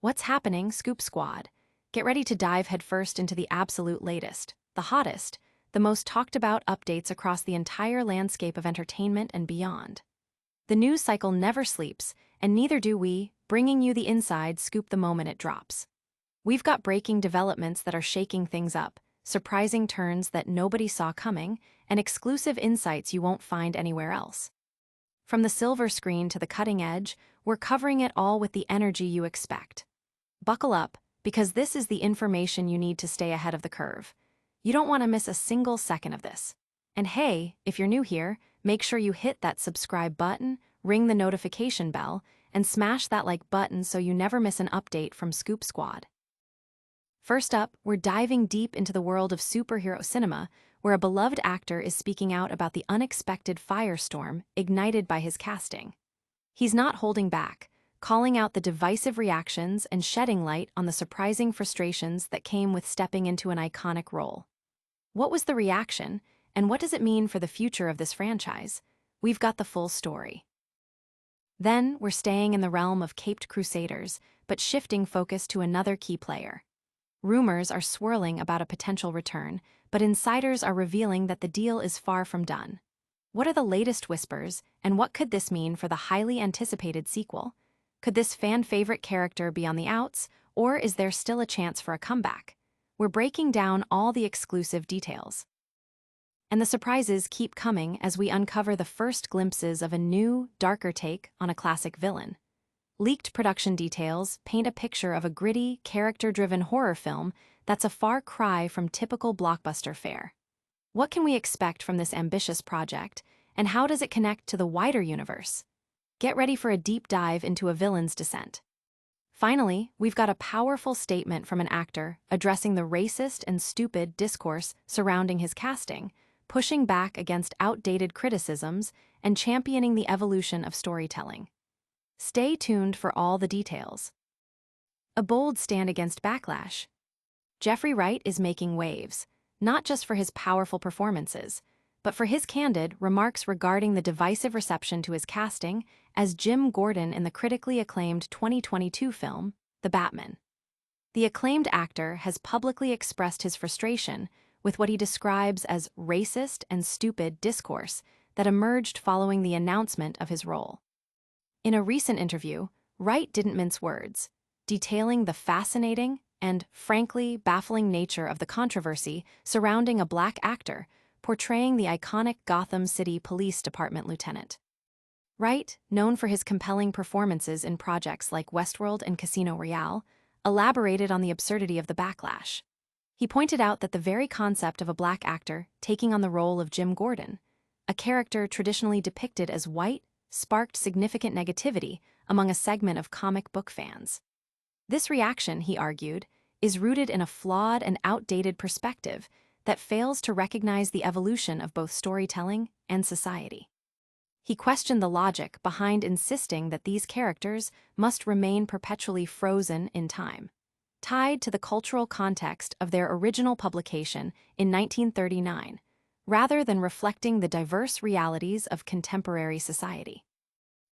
What's happening, Scoop Squad? Get ready to dive headfirst into the absolute latest, the hottest, the most talked about updates across the entire landscape of entertainment and beyond. The news cycle never sleeps, and neither do we, bringing you the inside scoop the moment it drops. We've got breaking developments that are shaking things up, surprising turns that nobody saw coming, and exclusive insights you won't find anywhere else. From the silver screen to the cutting edge, we're covering it all with the energy you expect. Buckle up, because this is the information you need to stay ahead of the curve. You don't want to miss a single second of this. And hey, if you're new here, make sure you hit that subscribe button, ring the notification bell, and smash that like button so you never miss an update from Scoop Squad. First up, we're diving deep into the world of superhero cinema, where a beloved actor is speaking out about the unexpected firestorm ignited by his casting. He's not holding back, calling out the divisive reactions and shedding light on the surprising frustrations that came with stepping into an iconic role. What was the reaction, and what does it mean for the future of this franchise? We've got the full story. Then, we're staying in the realm of caped crusaders, but shifting focus to another key player. Rumors are swirling about a potential return, but insiders are revealing that the deal is far from done. What are the latest whispers, and what could this mean for the highly anticipated sequel? Could this fan-favorite character be on the outs, or is there still a chance for a comeback? We're breaking down all the exclusive details. And the surprises keep coming as we uncover the first glimpses of a new, darker take on a classic villain. Leaked production details paint a picture of a gritty, character-driven horror film that's a far cry from typical blockbuster fare. What can we expect from this ambitious project, and how does it connect to the wider universe? Get ready for a deep dive into a villain's descent. Finally, we've got a powerful statement from an actor addressing the racist and stupid discourse surrounding his casting, pushing back against outdated criticisms and championing the evolution of storytelling. Stay tuned for all the details. A bold stand against backlash. Jeffrey Wright is making waves, not just for his powerful performances, but for his candid remarks regarding the divisive reception to his casting as Jim Gordon in the critically acclaimed 2022 film, The Batman. The acclaimed actor has publicly expressed his frustration with what he describes as racist and stupid discourse that emerged following the announcement of his role. In a recent interview, Wright didn't mince words, detailing the fascinating and, frankly, baffling nature of the controversy surrounding a black actor portraying the iconic Gotham City Police Department lieutenant. Wright, known for his compelling performances in projects like Westworld and Casino Royale, elaborated on the absurdity of the backlash. He pointed out that the very concept of a black actor taking on the role of Jim Gordon, a character traditionally depicted as white, sparked significant negativity among a segment of comic book fans. This reaction, he argued, is rooted in a flawed and outdated perspective that fails to recognize the evolution of both storytelling and society. He questioned the logic behind insisting that these characters must remain perpetually frozen in time, tied to the cultural context of their original publication in 1939, rather than reflecting the diverse realities of contemporary society.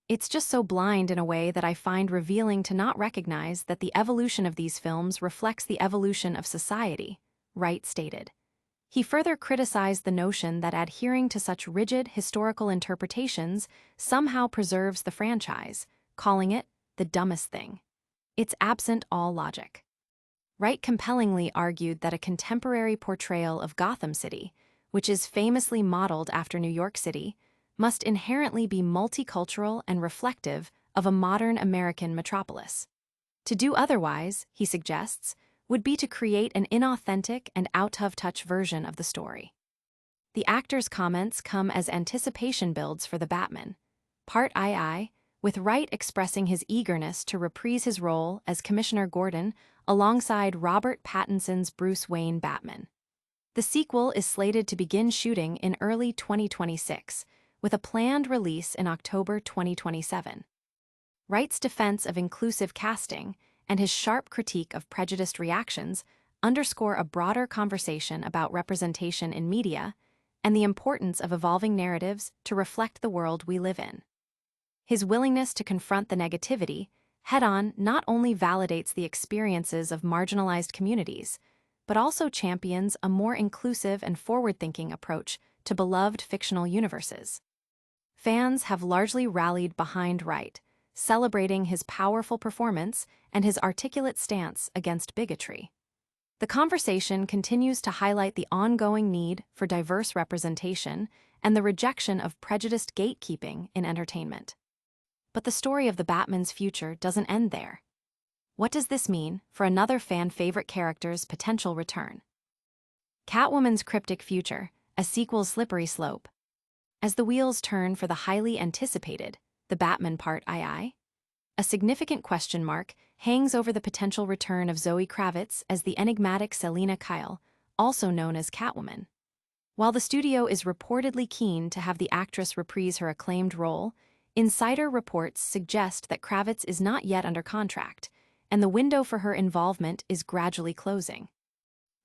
It's just so blind in a way that I find revealing to not recognize that the evolution of these films reflects the evolution of society, Wright stated. He further criticized the notion that adhering to such rigid historical interpretations somehow preserves the franchise, calling it the dumbest thing. It's absent all logic. Wright compellingly argued that a contemporary portrayal of Gotham City, which is famously modeled after New York City, must inherently be multicultural and reflective of a modern American metropolis. To do otherwise, he suggests, would be to create an inauthentic and out-of-touch version of the story. The actor's comments come as anticipation builds for The Batman, Part II, with Wright expressing his eagerness to reprise his role as Commissioner Gordon alongside Robert Pattinson's Bruce Wayne Batman. The sequel is slated to begin shooting in early 2026, with a planned release in October 2027. Wright's defense of inclusive casting and his sharp critique of prejudiced reactions underscore a broader conversation about representation in media and the importance of evolving narratives to reflect the world we live in. His willingness to confront the negativity head-on not only validates the experiences of marginalized communities, but also champions a more inclusive and forward-thinking approach to beloved fictional universes. Fans have largely rallied behind Wright, celebrating his powerful performance and his articulate stance against bigotry. The conversation continues to highlight the ongoing need for diverse representation and the rejection of prejudiced gatekeeping in entertainment. But the story of the Batman's future doesn't end there. What does this mean for another fan-favorite character's potential return? Catwoman's cryptic future, a sequel's slippery slope. As the wheels turn for the highly anticipated The Batman Part II, a significant question mark hangs over the potential return of Zoë Kravitz as the enigmatic Selina Kyle, also known as Catwoman. While the studio is reportedly keen to have the actress reprise her acclaimed role, insider reports suggest that Kravitz is not yet under contract, and the window for her involvement is gradually closing.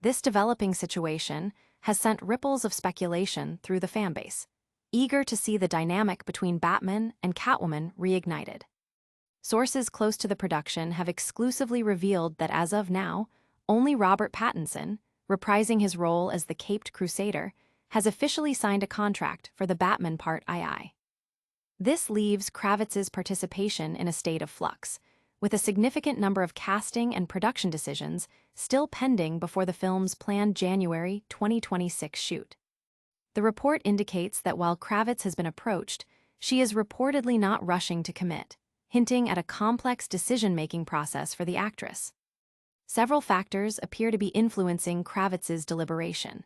This developing situation has sent ripples of speculation through the fanbase, eager to see the dynamic between Batman and Catwoman reignited. Sources close to the production have exclusively revealed that as of now, only Robert Pattinson, reprising his role as the Caped Crusader, has officially signed a contract for The Batman Part II. This leaves Kravitz's participation in a state of flux, with a significant number of casting and production decisions still pending before the film's planned January 2026 shoot. The report indicates that while Kravitz has been approached, she is reportedly not rushing to commit, hinting at a complex decision-making process for the actress. Several factors appear to be influencing Kravitz's deliberation.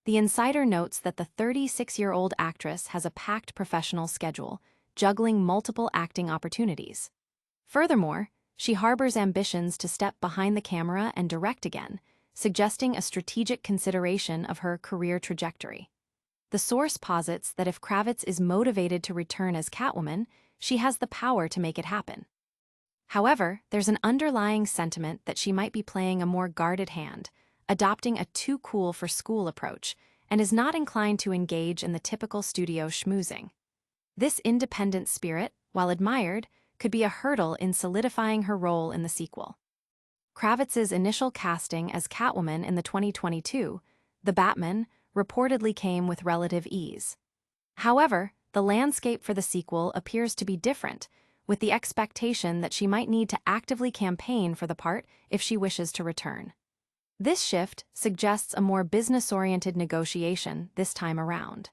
The insider notes that the 36-year-old actress has a packed professional schedule, juggling multiple acting opportunities. Furthermore, she harbors ambitions to step behind the camera and direct again, suggesting a strategic consideration of her career trajectory. The source posits that if Kravitz is motivated to return as Catwoman, she has the power to make it happen. However, there's an underlying sentiment that she might be playing a more guarded hand, adopting a too-cool-for-school approach, and is not inclined to engage in the typical studio schmoozing. This independent spirit, while admired, could be a hurdle in solidifying her role in the sequel. Kravitz's initial casting as Catwoman in the 2022 The Batman reportedly came with relative ease. However, the landscape for the sequel appears to be different, with the expectation that she might need to actively campaign for the part if she wishes to return. This shift suggests a more business-oriented negotiation this time around.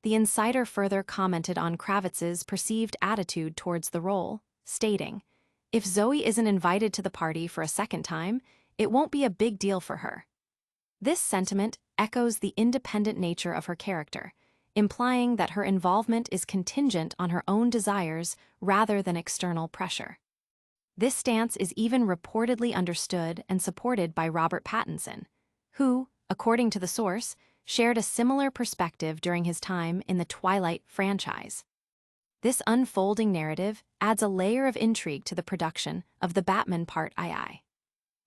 The insider further commented on Kravitz's perceived attitude towards the role, stating, "If Zoe isn't invited to the party for a second time, it won't be a big deal for her." This sentiment echoes the independent nature of her character, implying that her involvement is contingent on her own desires rather than external pressure. This stance is even reportedly understood and supported by Robert Pattinson, who, according to the source, shared a similar perspective during his time in the Twilight franchise. This unfolding narrative adds a layer of intrigue to the production of The Batman Part II.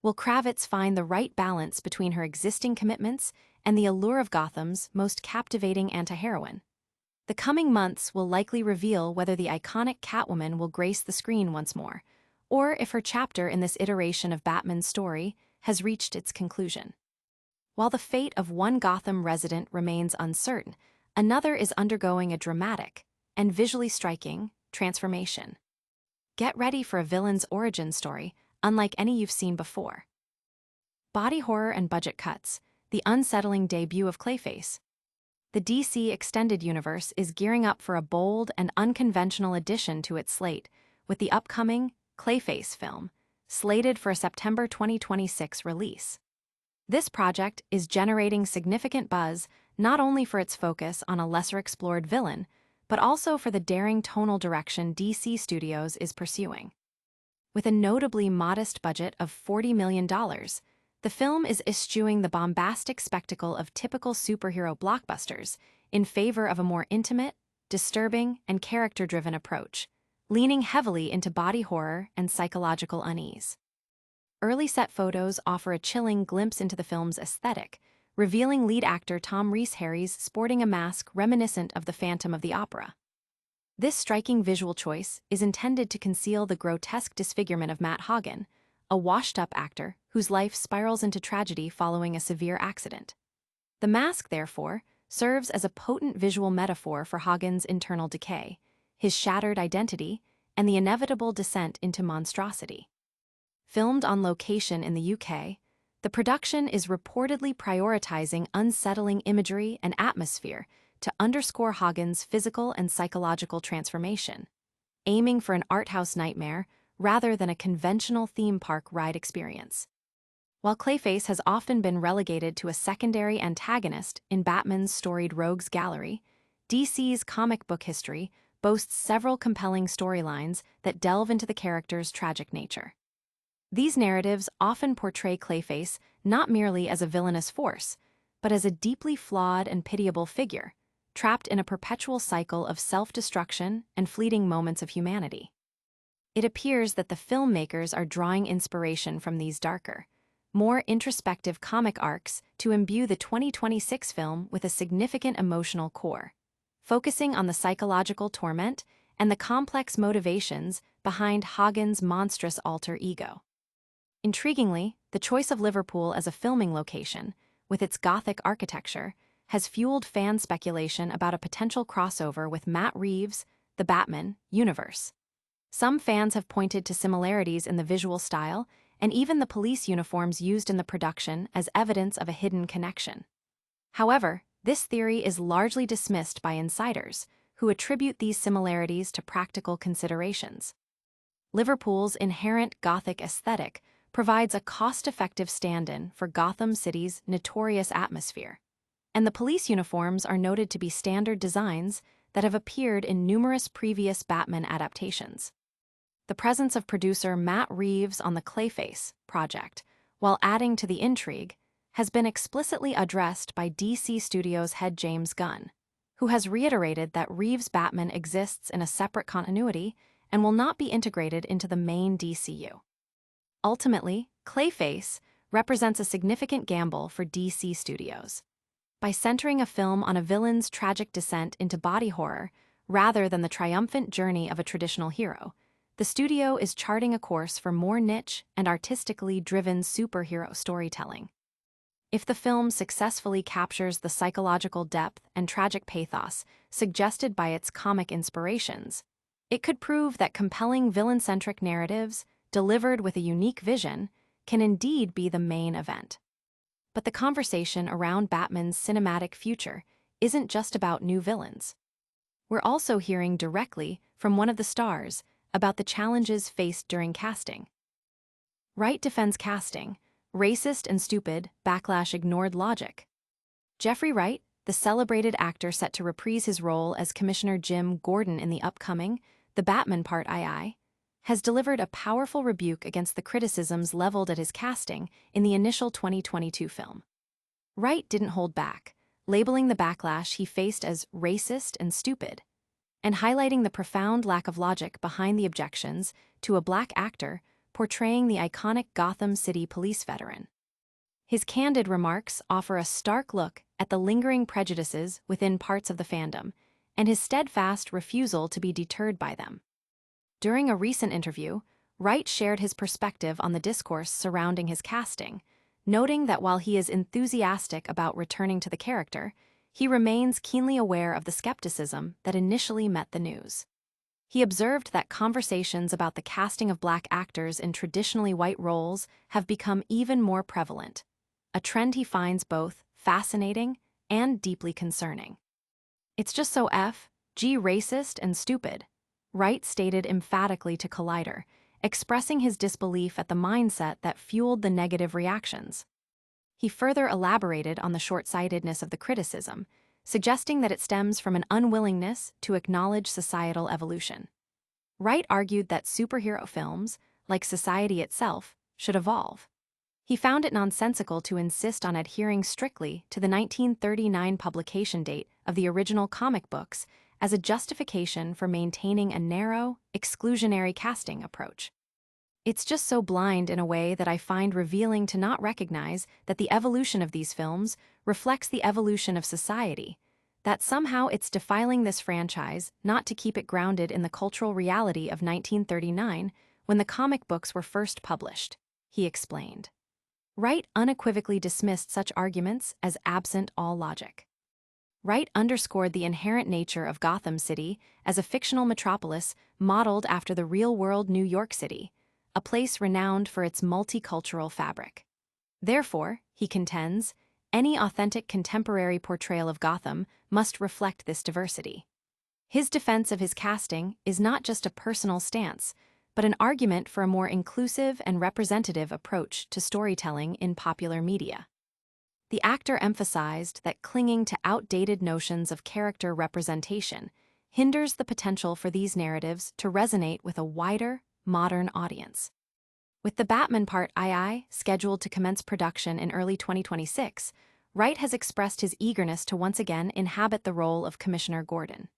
Will Kravitz find the right balance between her existing commitments and the allure of Gotham's most captivating anti-heroine? The coming months will likely reveal whether the iconic Catwoman will grace the screen once more, or if her chapter in this iteration of Batman's story has reached its conclusion. While the fate of one Gotham resident remains uncertain, another is undergoing a dramatic and visually striking transformation. Get ready for a villain's origin story unlike any you've seen before. Body horror and budget cuts, the unsettling debut of Clayface. The DC Extended Universe is gearing up for a bold and unconventional addition to its slate, with the upcoming Clayface film, slated for a September 2026 release. This project is generating significant buzz not only for its focus on a lesser-explored villain, but also for the daring tonal direction DC Studios is pursuing. With a notably modest budget of $40 million, the film is eschewing the bombastic spectacle of typical superhero blockbusters in favor of a more intimate, disturbing, and character-driven approach, leaning heavily into body horror and psychological unease. Early set photos offer a chilling glimpse into the film's aesthetic, revealing lead actor Tom Rhys-Harry's sporting a mask reminiscent of the Phantom of the Opera. This striking visual choice is intended to conceal the grotesque disfigurement of Matt Hagen, a washed-up actor whose life spirals into tragedy following a severe accident. The mask, therefore, serves as a potent visual metaphor for Hagen's internal decay, his shattered identity, and the inevitable descent into monstrosity. Filmed on location in the UK, the production is reportedly prioritizing unsettling imagery and atmosphere to underscore Hagen's physical and psychological transformation, aiming for an art house nightmare rather than a conventional theme park ride experience. While Clayface has often been relegated to a secondary antagonist in Batman's storied rogues gallery, DC's comic book history boasts several compelling storylines that delve into the character's tragic nature. These narratives often portray Clayface not merely as a villainous force, but as a deeply flawed and pitiable figure, trapped in a perpetual cycle of self-destruction and fleeting moments of humanity. It appears that the filmmakers are drawing inspiration from these darker, more introspective comic arcs to imbue the 2026 film with a significant emotional core, focusing on the psychological torment and the complex motivations behind Hagen's monstrous alter ego. Intriguingly, the choice of Liverpool as a filming location, with its Gothic architecture, has fueled fan speculation about a potential crossover with Matt Reeves' The Batman universe. Some fans have pointed to similarities in the visual style and even the police uniforms used in the production as evidence of a hidden connection. However, this theory is largely dismissed by insiders, who attribute these similarities to practical considerations. Liverpool's inherent Gothic aesthetic provides a cost-effective stand-in for Gotham City's notorious atmosphere, and the police uniforms are noted to be standard designs that have appeared in numerous previous Batman adaptations. The presence of producer Matt Reeves on the Clayface project, while adding to the intrigue, has been explicitly addressed by DC Studios head James Gunn, who has reiterated that Reeves' Batman exists in a separate continuity and will not be integrated into the main DCU. Ultimately, Clayface represents a significant gamble for DC Studios. By centering a film on a villain's tragic descent into body horror rather than the triumphant journey of a traditional hero, the studio is charting a course for more niche and artistically driven superhero storytelling. If the film successfully captures the psychological depth and tragic pathos suggested by its comic inspirations, it could prove that compelling villain-centric narratives, delivered with a unique vision, can indeed be the main event. But the conversation around Batman's cinematic future isn't just about new villains. We're also hearing directly from one of the stars about the challenges faced during casting. Wright defends casting, racist and stupid, backlash ignored logic. Jeffrey Wright, the celebrated actor set to reprise his role as Commissioner Jim Gordon in the upcoming The Batman Part II, has delivered a powerful rebuke against the criticisms leveled at his casting in the initial 2022 film. Wright didn't hold back, labeling the backlash he faced as racist and stupid, and highlighting the profound lack of logic behind the objections to a black actor portraying the iconic Gotham City police veteran. His candid remarks offer a stark look at the lingering prejudices within parts of the fandom and his steadfast refusal to be deterred by them. During a recent interview, Wright shared his perspective on the discourse surrounding his casting, noting that while he is enthusiastic about returning to the character, he remains keenly aware of the skepticism that initially met the news. He observed that conversations about the casting of black actors in traditionally white roles have become even more prevalent, a trend he finds both fascinating and deeply concerning. "It's just so racist and stupid," Wright stated emphatically to Collider, expressing his disbelief at the mindset that fueled the negative reactions. He further elaborated on the short-sightedness of the criticism, suggesting that it stems from an unwillingness to acknowledge societal evolution. Wright argued that superhero films, like society itself, should evolve. He found it nonsensical to insist on adhering strictly to the 1939 publication date of the original comic books as a justification for maintaining a narrow, exclusionary casting approach. "It's just so blind in a way that I find revealing to not recognize that the evolution of these films reflects the evolution of society," that somehow it's defiling this franchise not to keep it grounded in the cultural reality of 1939 when the comic books were first published, he explained. Wright unequivocally dismissed such arguments as absent all logic. Wright underscored the inherent nature of Gotham City as a fictional metropolis modeled after the real-world New York City, a place renowned for its multicultural fabric. Therefore, he contends, any authentic contemporary portrayal of Gotham must reflect this diversity. His defense of his casting is not just a personal stance, but an argument for a more inclusive and representative approach to storytelling in popular media. The actor emphasized that clinging to outdated notions of character representation hinders the potential for these narratives to resonate with a wider, modern audience. With the Batman Part II scheduled to commence production in early 2026, Wright has expressed his eagerness to once again inhabit the role of Commissioner Gordon.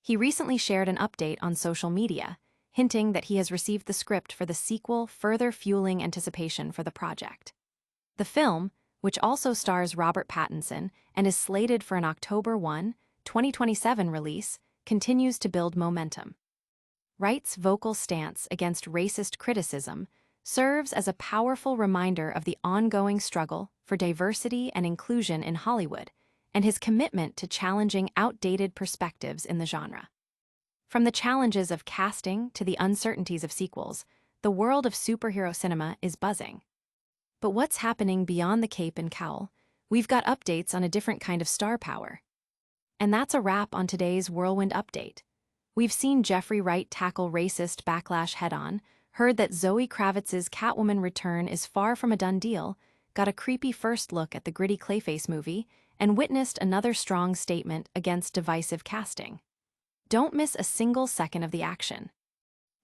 He recently shared an update on social media, hinting that he has received the script for the sequel, further fueling anticipation for the project. The film, which also stars Robert Pattinson and is slated for an October 1, 2027 release, continues to build momentum. Wright's vocal stance against racist criticism serves as a powerful reminder of the ongoing struggle for diversity and inclusion in Hollywood and his commitment to challenging outdated perspectives in the genre. From the challenges of casting to the uncertainties of sequels, the world of superhero cinema is buzzing. But what's happening beyond the cape and cowl? We've got updates on a different kind of star power. And that's a wrap on today's Whirlwind Update. We've seen Jeffrey Wright tackle racist backlash head-on, heard that Zoë Kravitz's Catwoman return is far from a done deal, got a creepy first look at the gritty Clayface movie, and witnessed another strong statement against divisive casting. Don't miss a single second of the action.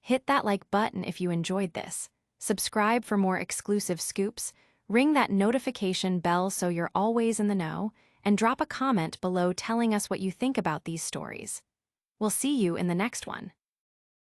Hit that like button if you enjoyed this. Subscribe for more exclusive scoops, ring that notification bell so you're always in the know, and drop a comment below telling us what you think about these stories. We'll see you in the next one.